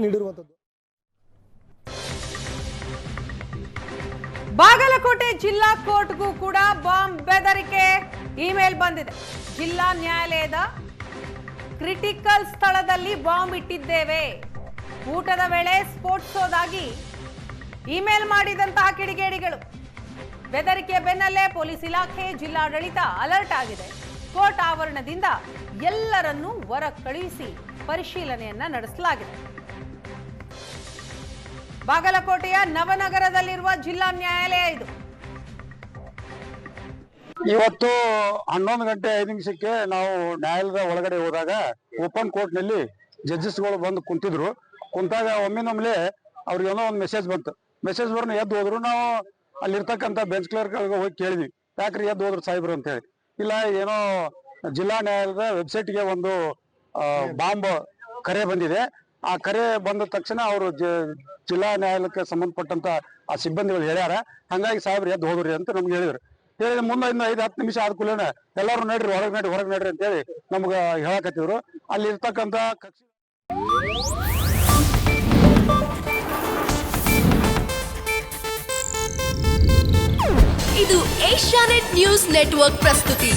ನೀಡಿರುವಂತದ್ದು. ಬಾಗಲಕೋಟೆ ಜಿಲ್ಲಾ ಕೋರ್ಟ್ಗೂ ಕೂಡ ಬಾಂಬ್ ಬೆದರಿಕೆ ಇಮೇಲ್ ಬಂದಿದೆ. ಜಿಲ್ಲಾ ನ್ಯಾಯಾಲಯದ ಕ್ರಿಟಿಕಲ್ ಸ್ಥಳದಲ್ಲಿ ಬಾಂಬ್ ಇಟ್ಟಿದ್ದೇವೆ, ಊಟದ ವೇಳೆ ಸ್ಫೋಟಿಸೋದಾಗಿ ಇಮೇಲ್ ಮಾಡಿದಂತಹ ಕಿಡಿಗೇಡಿಗಳು. ಬೆದರಿಕೆ ಬೆನ್ನಲ್ಲೇ ಪೊಲೀಸ್ ಇಲಾಖೆ, ಜಿಲ್ಲಾಡಳಿತ ಅಲರ್ಟ್ ಆಗಿದೆ. ಕೋರ್ಟ್ ಆವರಣದಿಂದ ಎಲ್ಲರನ್ನೂ ಹೊರ ಕಳುಹಿಸಿ ಪರಿಶೀಲನೆಯನ್ನ ನಡೆಸಲಾಗಿದೆ. ಬಾಗಲಕೋಟೆಯ ನವನಗರದಲ್ಲಿರುವ ಜಿಲ್ಲಾ ನ್ಯಾಯಾಲಯ ಇದು. ಇವತ್ತು 11:05 ನಾವು ನ್ಯಾಯಾಲಯದ ಒಳಗಡೆ ಹೋದಾಗ ಓಪನ್ ಕೋರ್ಟ್ ನಲ್ಲಿ ಜಡ್ಜಸ್ಗಳು ಬಂದು ಕುಂತಿದ್ರು. ಕುಂತಾಗ ಒಮ್ಮಿನೊಮ್ಮೆಲೆ ಅವ್ರಿಗೆ ಏನೋ ಒಂದು ಮೆಸೇಜ್ ಬಂತು. ಮೆಸೇಜ್ ಬರೋಣ ಎದ್ದು ಹೋದ್ರು. ನಾವು ಅಲ್ಲಿರ್ತಕ್ಕಂಥ ಬೆಂಚ್ ಕ್ಲರ್ಕ್ ಹೋಗಿ ಕೇಳಿದ್ವಿ, ಯಾಕ್ರಿ ಎದ್ದು ಹೋದ್ರು ಸಾಹೇಬ್ರು ಅಂತ ಹೇಳಿ. ಇಲ್ಲ, ಏನೋ ಜಿಲ್ಲಾ ನ್ಯಾಯಾಲಯದ ವೆಬ್ಸೈಟ್ಗೆ ಒಂದು ಬಾಂಬ್ ಕರೆ ಬಂದಿದೆ. ಆ ಕರೆ ಬಂದ ತಕ್ಷಣ ಅವರು ಜಿಲ್ಲಾ ನ್ಯಾಯಾಲಯಕ್ಕೆ ಸಂಬಂಧಪಟ್ಟಂತ ಆ ಸಿಬ್ಬಂದಿಗಳು ಹೇಳ್ಯಾರ, ಹಂಗಾಗಿ ಸಾಹೇಬ್ರು ಎದ್ದು ಹೋದ್ರಿ ಅಂತ ನಮ್ಗೆ ಹೇಳಿದ್ರು. ಹೇಳಿದ ಮುಂದೆ 5-10 ನಿಮಿಷ ಆದ ಕೂಡಲೇ ಎಲ್ಲರೂ ನಡ್ರಿ, ಹೊರಗೆ ನಡ್ರಿ ಅಂತ ಹೇಳಿ ನಮ್ಗೆ ಹೇಳಕತ್ತಿದ್ರು. ಅಲ್ಲಿ ಇರ್ತಕ್ಕಂಥ ಕಕ್ಷಿ ಇದು ಏಷ್ಯಾನೆಟ್ ನ್ಯೂಸ್ ನೆಟ್ವರ್ಕ್ ಪ್ರಸ್ತುತಿ.